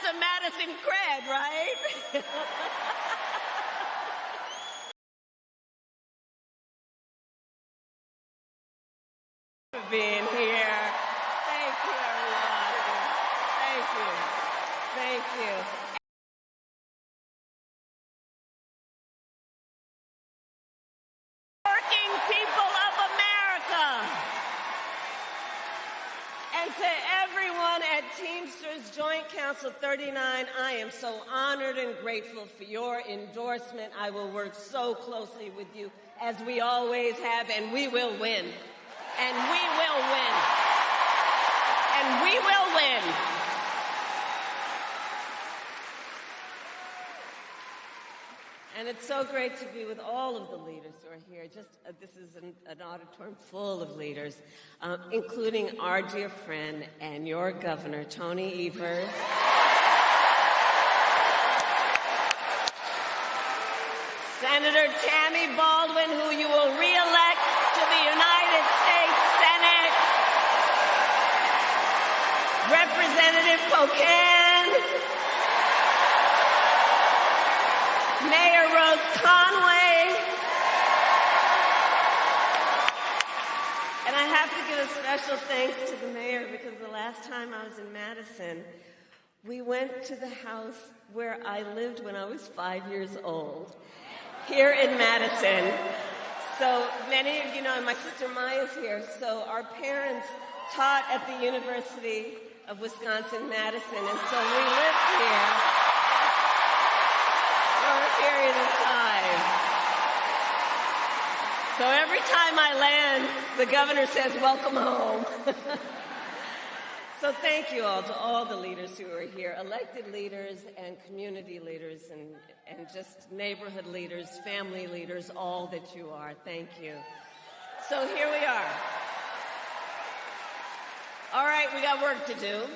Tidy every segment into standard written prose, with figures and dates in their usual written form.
some Madison cred, right? For being here. Thank you, everybody. Thank you. Thank you. Working people of America. And to everyone at Teamsters Joint Council 39, I am so honored and grateful for your endorsement. I will work so closely with you, as we always have, and we will win. And we will win. And we will win. And it's so great to be with all of the leaders who are here. This is an auditorium full of leaders, including our dear friend and your governor, Tony Evers. Senator Tammy Baldwin, who you will re-elect to the United States Senate. Representative Pocan. Mayor Rose Conway. And I have to give a special thanks to the mayor, because the last time I was in Madison, we went to the house where I lived when I was 5 years old, here in Madison. So many of you know, and my sister Maya's here, so our parents taught at the University of Wisconsin-Madison, and so we lived here for a period of time. So every time I land, the governor says, "Welcome home." So thank you all, to all the leaders who are here, elected leaders and community leaders and just neighborhood leaders, family leaders, all that you are. Thank you. So here we are. All right, we got work to do.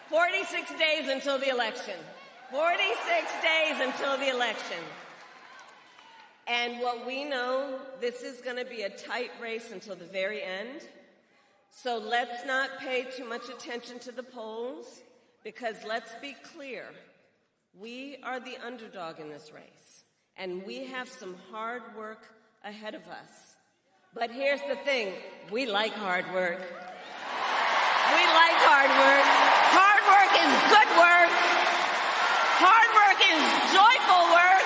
46 days until the election. 46 days until the election. And what we know, this is going to be a tight race until the very end. So let's not pay too much attention to the polls, because let's be clear, we are the underdog in this race, and we have some hard work ahead of us. But here's the thing, we like hard work. We like hard work. Hard work is good work. Hard work is joyful work.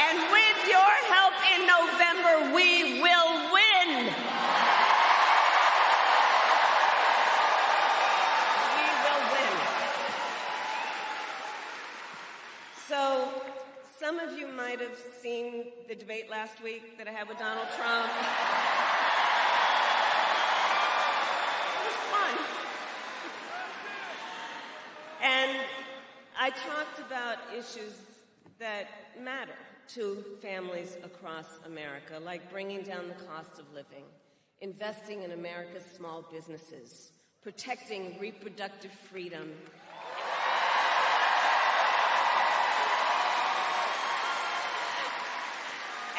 And with your help in November, we will win. We will win. So, some of you might have seen the debate last week that I had with Donald Trump. It was fun. And I talked about issues that matter to families across America, like bringing down the cost of living, investing in America's small businesses, protecting reproductive freedom,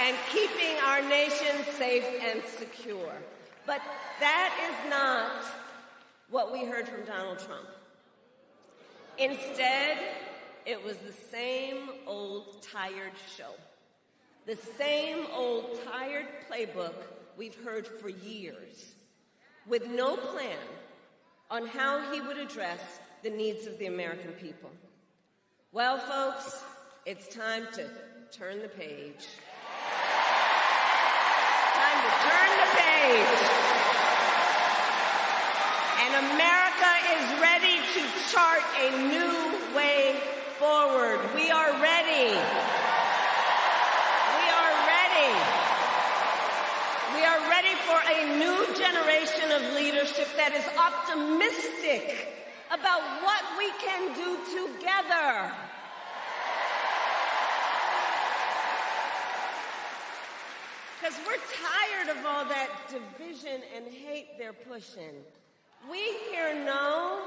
and keeping our nation safe and secure. But that is not what we heard from Donald Trump. Instead, it was the same old tired show. The same old tired playbook we've heard for years, with no plan on how he would address the needs of the American people. Well, folks, it's time to turn the page. Time to turn the page. And America is ready to chart a new way forward. We are ready. We are ready. We are ready for a new generation of leadership that is optimistic about what we can do together. Because we're tired of all that division and hate they're pushing. We here know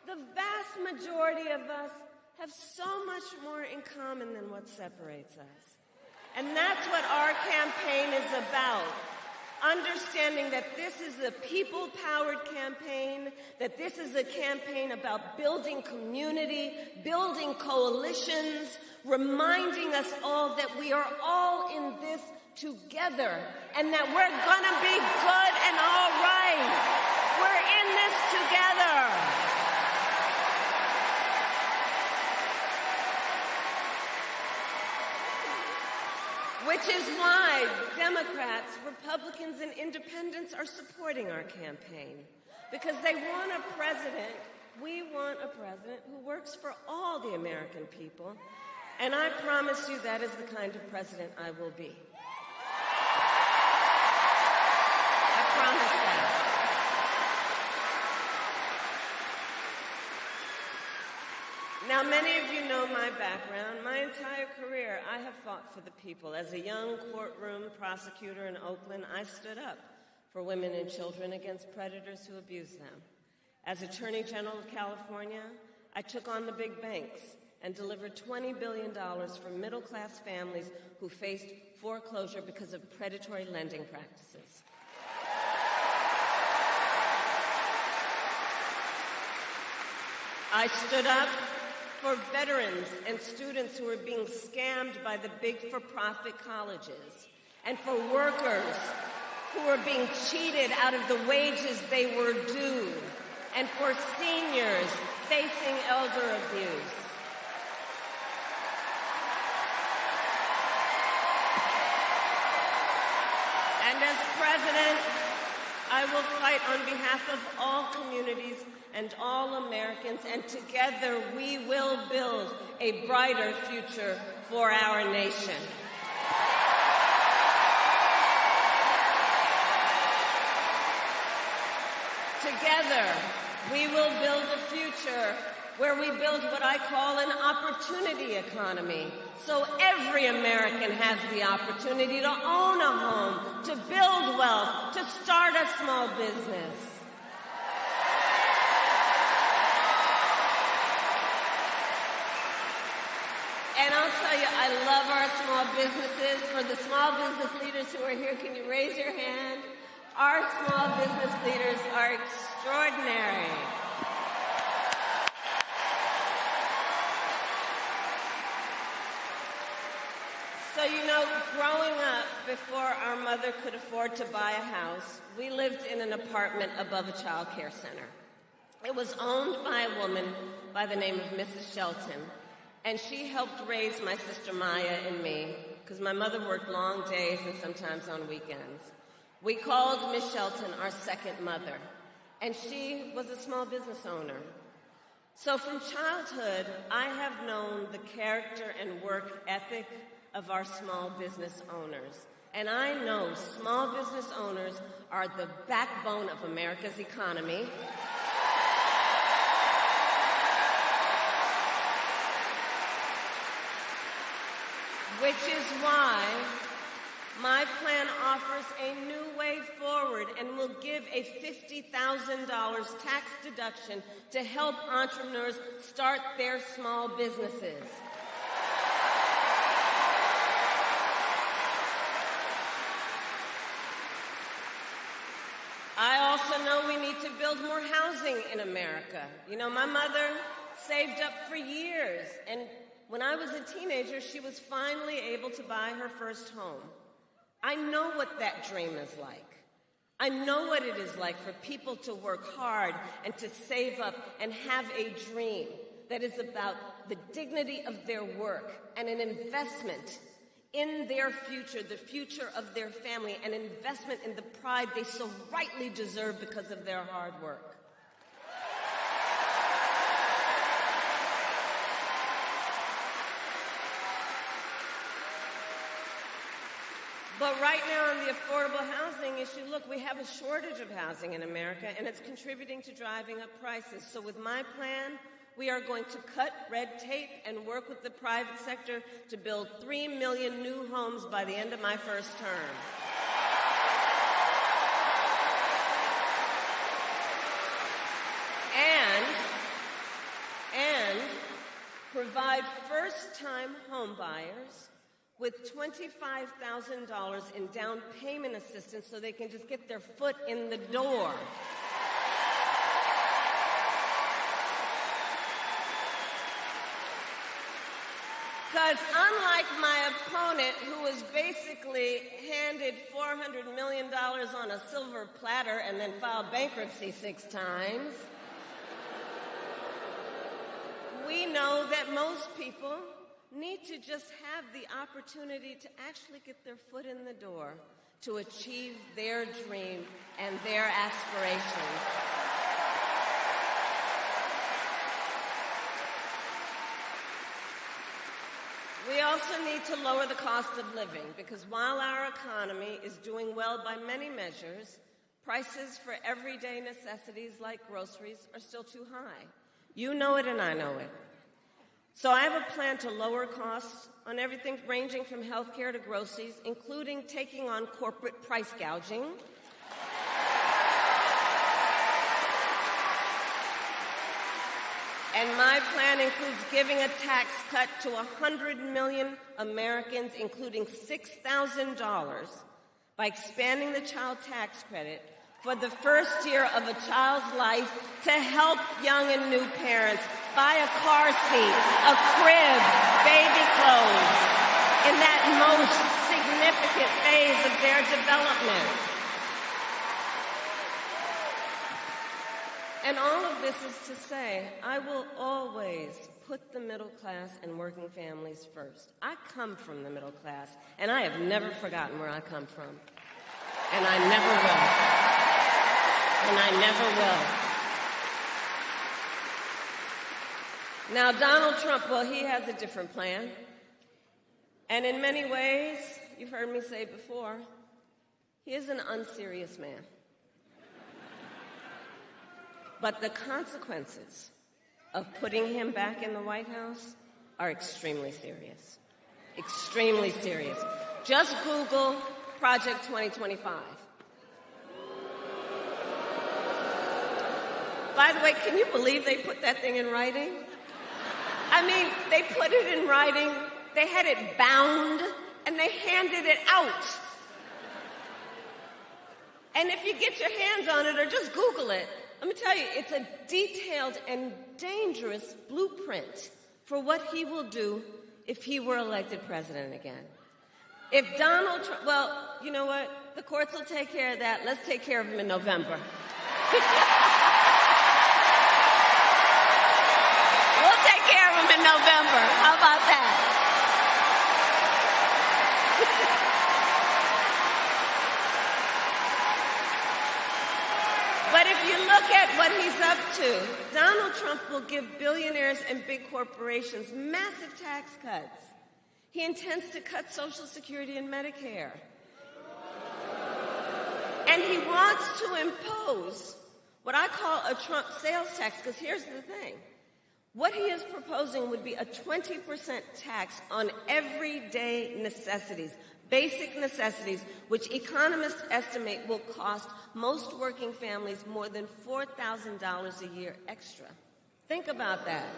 the vast majority of us have so much more in common than what separates us. And that's what our campaign is about. understanding that this is a people-powered campaign, that this is a campaign about building community, building coalitions, reminding us all that we are all in this together and that we're gonna be good and all right. We're in this together. Which is why Democrats, Republicans, and Independents are supporting our campaign. Because they want a president, we want a president who works for all the American people. And I promise you that is the kind of president I will be. I promise that. Now, many of you know my background. My entire career, I have fought for the people. As a young courtroom prosecutor in Oakland, I stood up for women and children against predators who abused them. As Attorney General of California, I took on the big banks and delivered $20 billion for middle-class families who faced foreclosure because of predatory lending practices. I stood up for veterans and students who are being scammed by the big for-profit colleges, and for workers who are being cheated out of the wages they were due, and for seniors facing elder abuse. And as president, I will fight on behalf of all communities and all Americans, and together we will build a brighter future for our nation. Together, we will build a future where we build what I call an opportunity economy, so every American has the opportunity to own a home, to build wealth, to start a small business. And I'll tell you, I love our small businesses. For the small business leaders who are here, can you raise your hand? Our small business leaders are extraordinary. So, you know, growing up, before our mother could afford to buy a house, we lived in an apartment above a child care center. It was owned by a woman by the name of Mrs. Shelton, and she helped raise my sister Maya and me, because my mother worked long days and sometimes on weekends. We called Miss Shelton our second mother, and she was a small business owner. So from childhood, I have known the character and work ethic of our small business owners. And I know small business owners are the backbone of America's economy. Which is why my plan offers a new way forward and will give a $50,000 tax deduction to help entrepreneurs start their small businesses. I also know we need to build more housing in America. You know, my mother saved up for years, and when I was a teenager, she was finally able to buy her first home. I know what that dream is like. I know what it is like for people to work hard and to save up and have a dream that is about the dignity of their work and an investment in their future, the future of their family, an investment in the pride they so rightly deserve because of their hard work. But right now on the affordable housing issue, look, we have a shortage of housing in America, and it's contributing to driving up prices. So with my plan, we are going to cut red tape and work with the private sector to build 3 million new homes by the end of my first term. And provide first-time home buyers with $25,000 in down payment assistance so they can just get their foot in the door. Because unlike my opponent, who was basically handed $400 million on a silver platter and then filed bankruptcy 6 times, we know that most people need to just have the opportunity to actually get their foot in the door to achieve their dream and their aspirations. We also need to lower the cost of living because while our economy is doing well by many measures, prices for everyday necessities like groceries are still too high. You know it and I know it. So I have a plan to lower costs on everything ranging from healthcare to groceries, including taking on corporate price gouging. And my plan includes giving a tax cut to 100 million Americans, including $6,000, by expanding the child tax credit for the first year of a child's life to help young and new parents buy a car seat, a crib, baby clothes, in that most significant phase of their development. And all of this is to say, I will always put the middle class and working families first. I come from the middle class, and I have never forgotten where I come from. And I never will. And I never will. Now, Donald Trump, well, he has a different plan. And in many ways, you've heard me say before, he is an unserious man. But the consequences of putting him back in the White House are extremely serious. Extremely serious. Just Google Project 2025. By the way, can you believe they put that thing in writing? I mean, they put it in writing, they had it bound, and they handed it out. And if you get your hands on it or just Google it, let me tell you, it's a detailed and dangerous blueprint for what he will do if he were elected president again. If Donald Trump, well, you know what? The courts will take care of that. Let's take care of him in November. We'll take care of him in November. How about that? But if you look at what he's up to, Donald Trump will give billionaires and big corporations massive tax cuts. He intends to cut Social Security and Medicare. And he wants to impose what I call a Trump sales tax, because here's the thing. What he is proposing would be a 20% tax on everyday necessities, basic necessities, which economists estimate will cost most working families more than $4,000 a year extra. Think about that.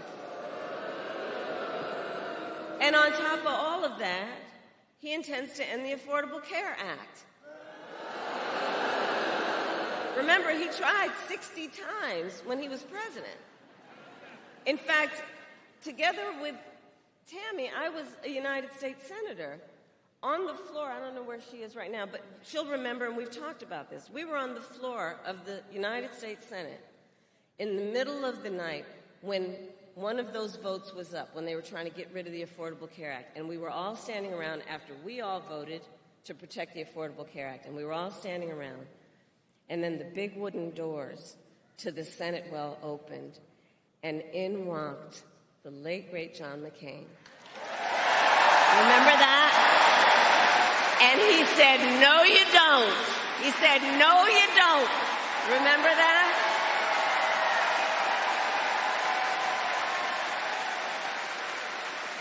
And on top of all of that, he intends to end the Affordable Care Act. Remember, he tried 60 times when he was president. In fact, together with Tammy, I was a United States Senator. On the floor, I don't know where she is right now, but she'll remember, and we've talked about this. We were on the floor of the United States Senate in the middle of the night when one of those votes was up, when they were trying to get rid of the Affordable Care Act. And we were all standing around after we all voted to protect the Affordable Care Act. And we were all standing around. And then the big wooden doors to the Senate well opened, and in walked the late, great John McCain. Remember that? And he said, no, you don't. He said, no, you don't. Remember that?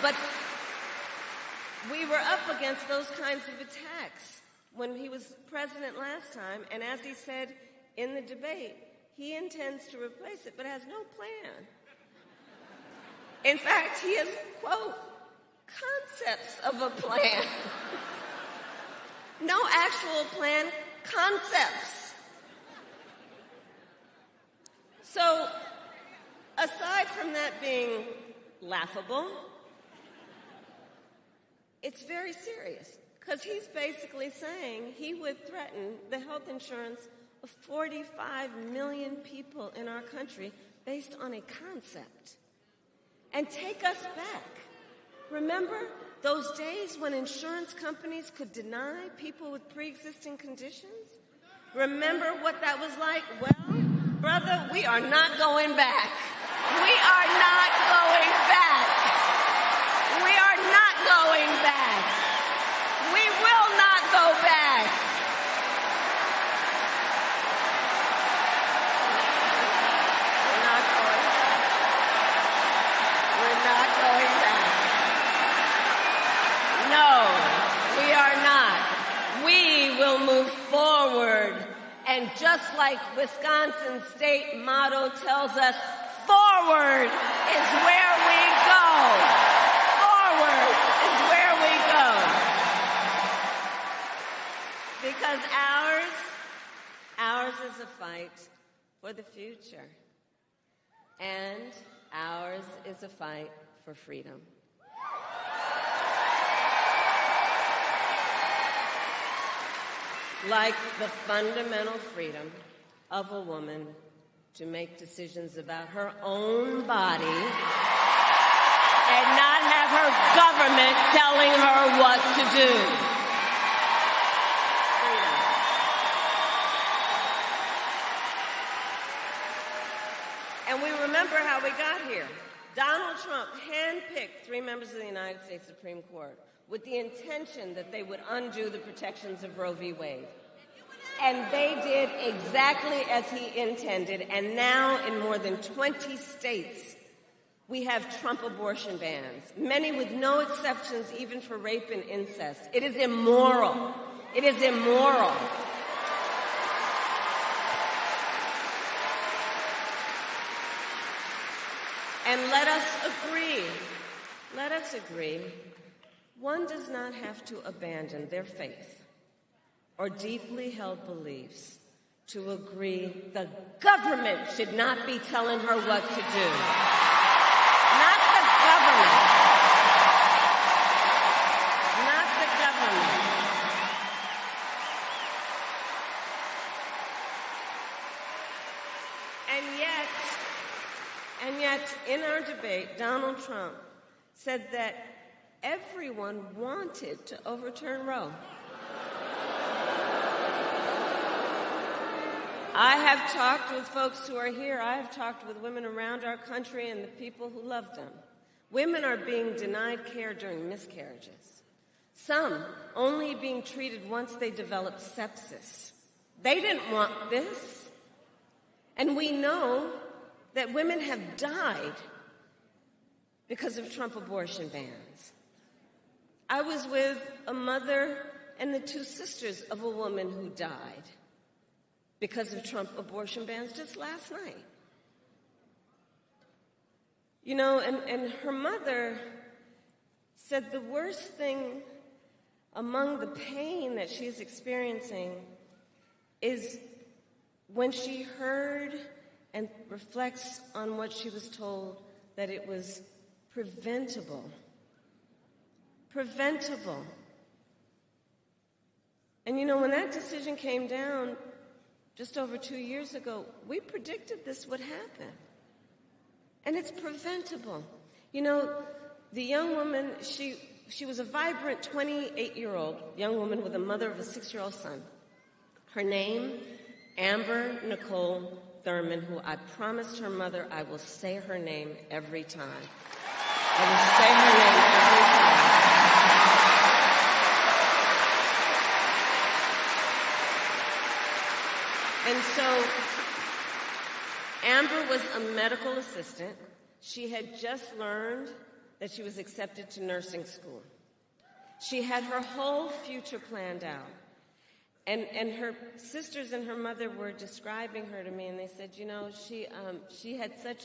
But we were up against those kinds of attacks when he was president last time. And as he said in the debate, he intends to replace it, but has no plan. In fact, he has, quote, concepts of a plan. No actual plan, concepts. So, aside from that being laughable, it's very serious, because he's basically saying he would threaten the health insurance of 45 million people in our country based on a concept. And take us back. Remember those days when insurance companies could deny people with pre-existing conditions? Remember what that was like? Well, brother, we are not going back. We are not going back. We are not going back. We will not go back. We're not going back. We're not going back. No, we are not. We will move forward. And just like Wisconsin's state motto tells us, forward is where we go. Forward is where we go. Because ours is a fight for the future. And ours is a fight for freedom. Like the fundamental freedom of a woman to make decisions about her own body and not have her government telling her what to do. Freedom. And we remember how we got here. Donald Trump handpicked 3 members of the United States Supreme Court with the intention that they would undo the protections of Roe v. Wade. And they did exactly as he intended. And now in more than 20 states, we have Trump abortion bans, many with no exceptions even for rape and incest. It is immoral. It is immoral. And let us agree, one does not have to abandon their faith or deeply held beliefs to agree the government should not be telling her what to do. Not the government. Not the government. And yet, in our debate, Donald Trump said that everyone wanted to overturn Roe. I have talked with folks who are here. I have talked with women around our country and the people who love them. Women are being denied care during miscarriages. Some only being treated once they develop sepsis. They didn't want this. And we know that women have died because of Trump abortion bans. I was with a mother and the 2 sisters of a woman who died because of Trump abortion bans just last night. You know, and her mother said the worst thing among the pain that she's experiencing is when she heard and reflects on what she was told, that it was preventable. Preventable. And you know, when that decision came down just over 2 years ago, we predicted this would happen. And it's preventable. You know, the young woman, she was a vibrant 28-year-old young woman with a mother of a 6-year-old son. Her name, Amber Nicole Thurman, who I promised her mother I will say her name every time. I will say her name every time. And so Amber was a medical assistant. She had just learned that she was accepted to nursing school. She had her whole future planned out. And her sisters and her mother were describing her to me, and they said, you know, she had such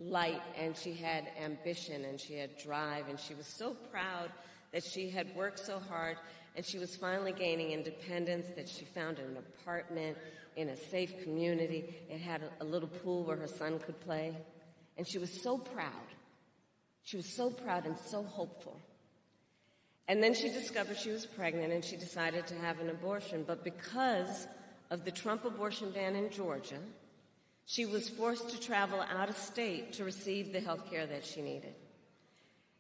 light, and she had ambition, and she had drive, and she was so proud that she had worked so hard, and she was finally gaining independence, that she found an apartment in a safe community. It had a little pool where her son could play, and she was so proud. She was so proud and so hopeful. And then she discovered she was pregnant, and she decided to have an abortion. But because of the Trump abortion ban in Georgia, she was forced to travel out of state to receive the health care that she needed.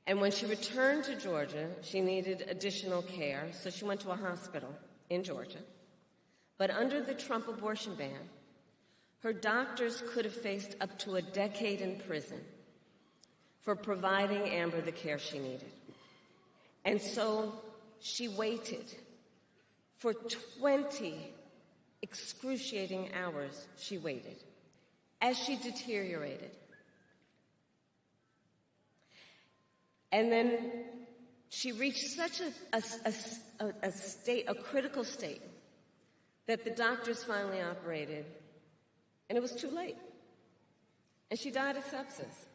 And when she returned to Georgia, she needed additional care, so she went to a hospital in Georgia. But under the Trump abortion ban, her doctors could have faced up to a decade in prison for providing Amber the care she needed. And so she waited for 20 excruciating hours. She waited as she deteriorated. And then she reached such a critical state that the doctors finally operated, and it was too late. And she died of sepsis.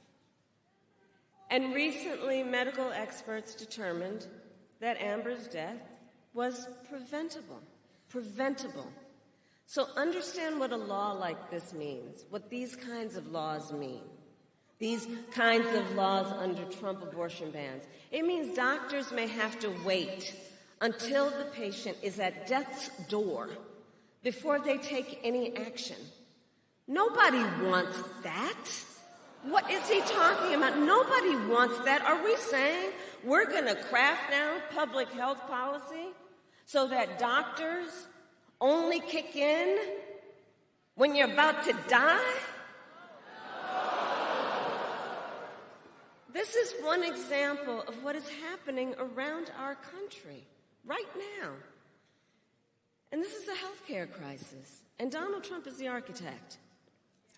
And recently, medical experts determined that Amber's death was preventable. Preventable. So understand what a law like this means, what these kinds of laws mean. These kinds of laws under Trump abortion bans. It means doctors may have to wait until the patient is at death's door before they take any action. Nobody wants that. What is he talking about? Nobody wants that. Are we saying we're going to craft now public health policy so that doctors only kick in when you're about to die? This is one example of what is happening around our country right now. And this is a healthcare crisis. And Donald Trump is the architect.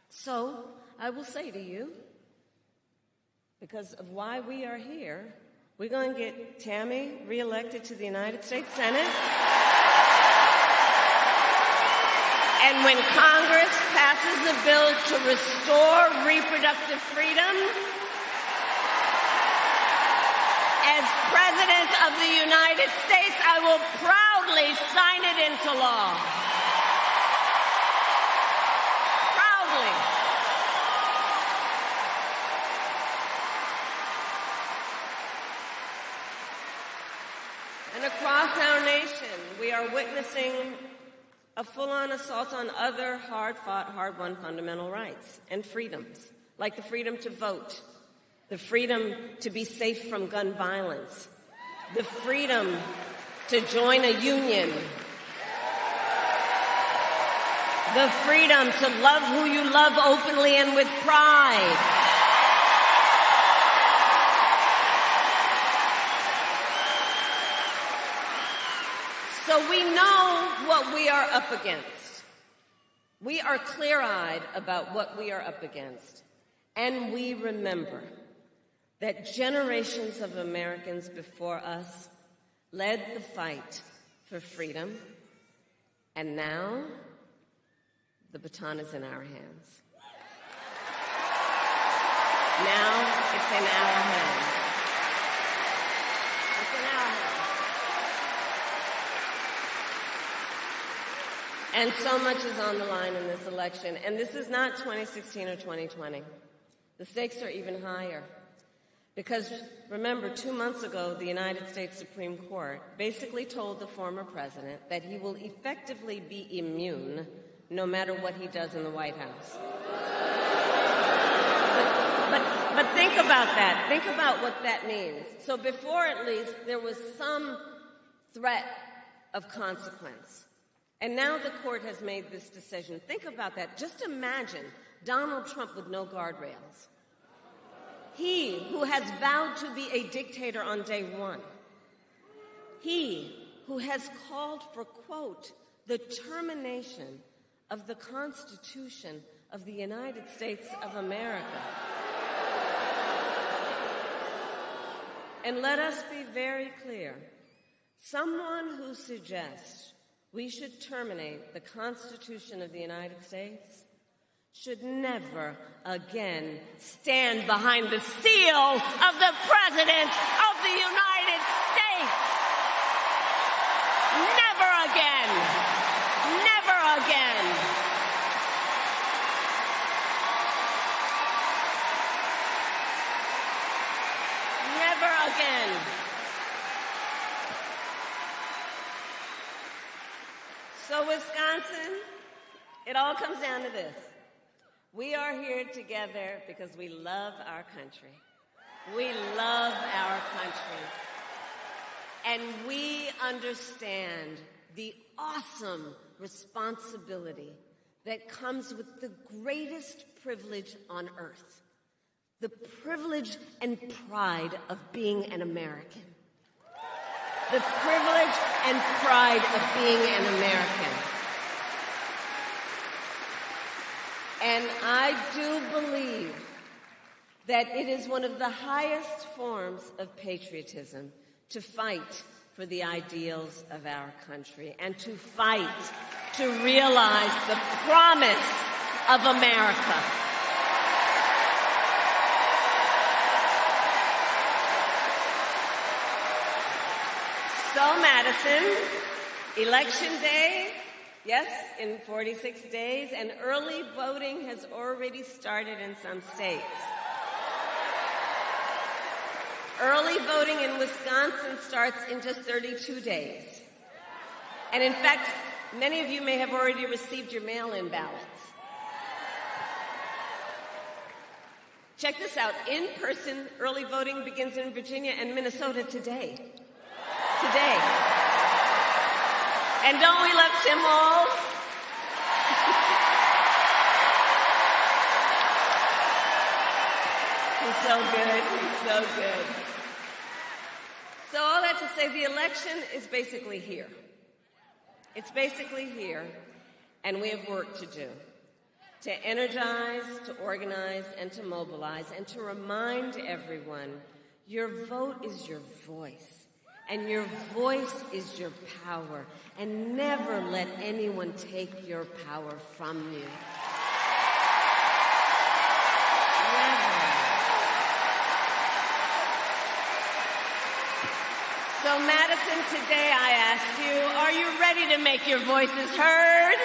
So I will say to you, because of why we are here, we're going to get Tammy reelected to the United States Senate. And when Congress passes a bill to restore reproductive freedom, as President of the United States, I will proudly sign it into law. Proudly. And across our nation, we are witnessing a full-on assault on other hard-fought, hard-won fundamental rights and freedoms, like the freedom to vote, the freedom to be safe from gun violence, the freedom to join a union, the freedom to love who you love openly and with pride. So we know what we are up against. We are clear-eyed about what we are up against. And we remember that generations of Americans before us led the fight for freedom. And now, the baton is in our hands. Now, it's in our hands. It's in our hands. And so much is on the line in this election. And this is not 2016 or 2020. The stakes are even higher. Because, remember, 2 months ago, the United States Supreme Court basically told the former president that he will effectively be immune no matter what he does in the White House. But think about that. Think about what that means. So before, at least, there was some threat of consequence. And now the court has made this decision. Think about that. Just imagine Donald Trump with no guardrails. He who has vowed to be a dictator on day one. He who has called for, quote, the termination of the Constitution of the United States of America. And let us be very clear. Someone who suggests we should terminate the Constitution of the United States should never again stand behind the seal of the President of the United States. Never again. Never again. Never again. So Wisconsin, it all comes down to this. We are here together because we love our country. We love our country. And we understand the awesome responsibility that comes with the greatest privilege on earth, the privilege and pride of being an American. The privilege and pride of being an American. And I do believe that it is one of the highest forms of patriotism to fight for the ideals of our country and to fight to realize the promise of America. So, Madison, Election Day, yes, in 46 days, and early voting has already started in some states. Early voting in Wisconsin starts in just 32 days. And in fact, many of you may have already received your mail-in ballots. Check this out. In-person early voting begins in Virginia and Minnesota today. Today. And don't we love Tim Walz? He's so good. He's so good. So all that to say, the election is basically here. It's basically here, and we have work to do. To energize, to organize, and to mobilize, and to remind everyone, your vote is your voice. And your voice is your power. And never let anyone take your power from you. Never. So, Madison, today I ask you, are you ready to make your voices heard?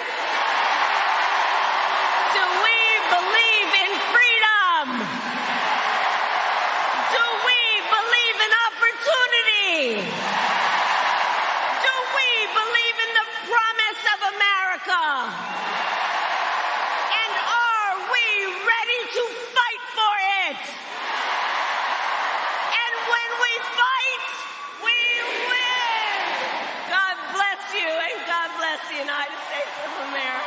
Do we believe in freedom? Do we believe in opportunity? Do we believe in the promise of America? And are we ready to fight for it? And when we fight, we win. God bless you, and God bless the United States of America.